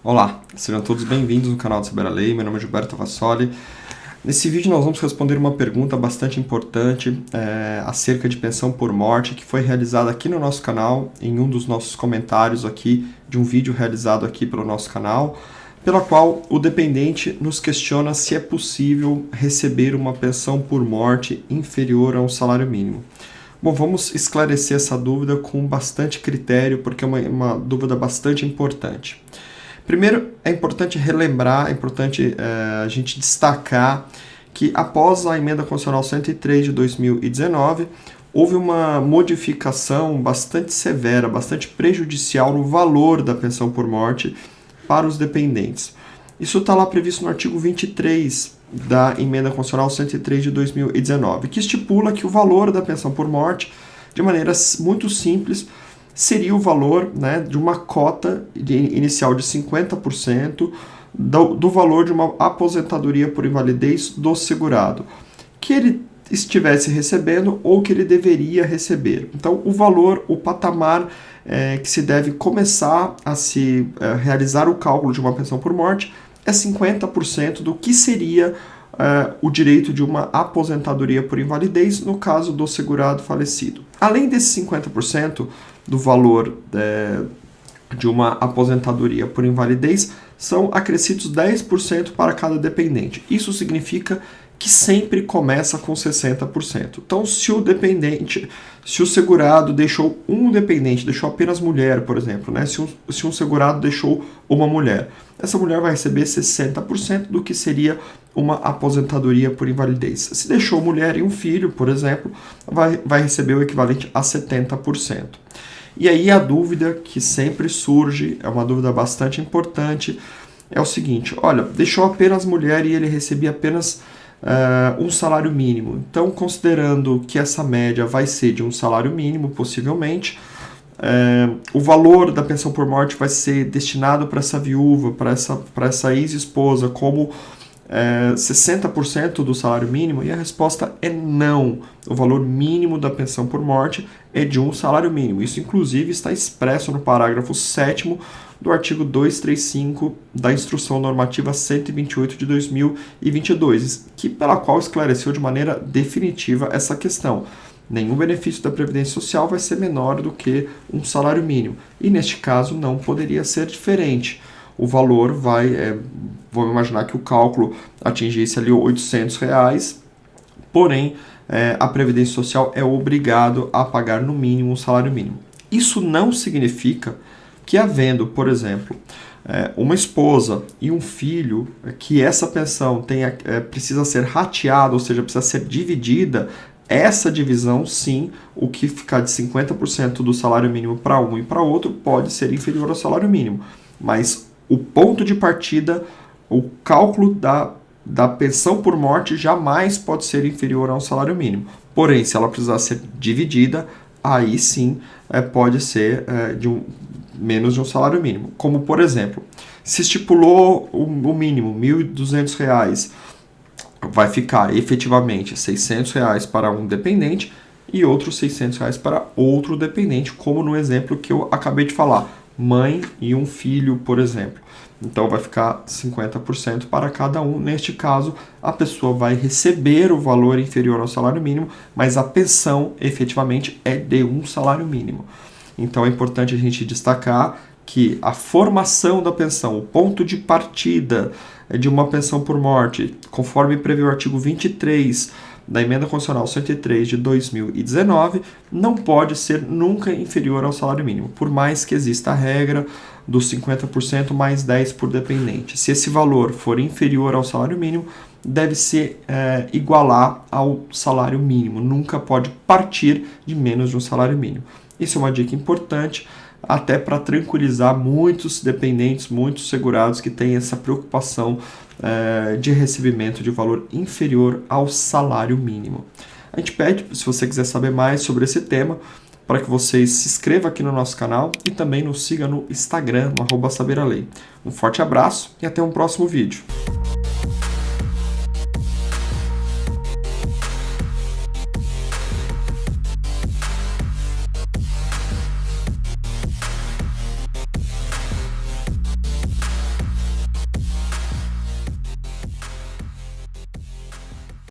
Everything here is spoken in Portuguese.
Olá, sejam todos bem-vindos no canal do Saber a Lei. Meu nome é Gilberto Vassoli. Nesse vídeo nós vamos responder uma pergunta bastante importante acerca de pensão por morte, que foi realizada aqui no nosso canal, em um dos nossos comentários aqui, de um vídeo realizado aqui pelo nosso canal, pela qual o dependente nos questiona se é possível receber uma pensão por morte inferior a um salário mínimo. Bom, vamos esclarecer essa dúvida com bastante critério, porque é uma dúvida bastante importante. Primeiro, é importante relembrar, a gente destacar que após a Emenda Constitucional 103 de 2019, houve uma modificação bastante severa, bastante prejudicial no valor da pensão por morte para os dependentes. Isso está lá previsto no artigo 23 da Emenda Constitucional 103 de 2019, que estipula que o valor da pensão por morte, de maneira muito simples, seria o valor, de uma cota inicial de 50% do valor de uma aposentadoria por invalidez do segurado, que ele estivesse recebendo ou que ele deveria receber. Então, o valor, o patamar que se deve começar a se realizar o cálculo de uma pensão por morte é 50% do que seria o direito de uma aposentadoria por invalidez no caso do segurado falecido. Além desses 50% do valor de uma aposentadoria por invalidez, são acrescidos 10% para cada dependente. Isso significa que sempre começa com 60%. Então, se o segurado deixou um dependente, deixou apenas mulher, por exemplo, se um segurado deixou uma mulher, essa mulher vai receber 60% do que seria uma aposentadoria por invalidez. Se deixou mulher e um filho, por exemplo, vai receber o equivalente a 70%. E aí a dúvida que sempre surge, é uma dúvida bastante importante, é o seguinte: olha, deixou apenas mulher e ele recebia apenas um salário mínimo. Então, considerando que essa média vai ser de um salário mínimo, possivelmente, o valor da pensão por morte vai ser destinado para essa viúva, para essa ex-esposa, como 60% do salário mínimo, e a resposta é não. O valor mínimo da pensão por morte é de um salário mínimo. Isso, inclusive, está expresso no parágrafo 7º do artigo 235 da Instrução Normativa 128 de 2022, pela qual esclareceu de maneira definitiva essa questão. Nenhum benefício da Previdência Social vai ser menor do que um salário mínimo. E, neste caso, não poderia ser diferente. O valor vamos imaginar que o cálculo atingisse ali R$800, porém, a Previdência Social é obrigado a pagar no mínimo um salário mínimo. Isso não significa que, havendo, por exemplo, uma esposa e um filho, que essa pensão precisa ser rateada, ou seja, precisa ser dividida. Essa divisão, sim, o que ficar de 50% do salário mínimo para um e para outro pode ser inferior ao salário mínimo. Mas o ponto de partida, o cálculo da pensão por morte jamais pode ser inferior a um salário mínimo. Porém, se ela precisar ser dividida, aí sim pode ser menos de um salário mínimo. Como, por exemplo, se estipulou o mínimo, R$1.200, vai ficar efetivamente R$600 para um dependente e outros R$600 para outro dependente, como no exemplo que eu acabei de falar, mãe e um filho, por exemplo. Então vai ficar 50% para cada um. Neste caso, a pessoa vai receber o valor inferior ao salário mínimo, mas a pensão efetivamente é de um salário mínimo. Então é importante a gente destacar que a formação da pensão, o ponto de partida de uma pensão por morte, conforme prevê o artigo 23 da Emenda Constitucional 103 de 2019, não pode ser nunca inferior ao salário mínimo, por mais que exista a regra dos 50% mais 10% por dependente. Se esse valor for inferior ao salário mínimo, deve se igualar ao salário mínimo, nunca pode partir de menos de um salário mínimo. Isso é uma dica importante, até para tranquilizar muitos dependentes, muitos segurados que têm essa preocupação de recebimento de valor inferior ao salário mínimo. A gente pede, se você quiser saber mais sobre esse tema, para que você se inscreva aqui no nosso canal e também nos siga no Instagram, no @saberalei. Um forte abraço e até um próximo vídeo.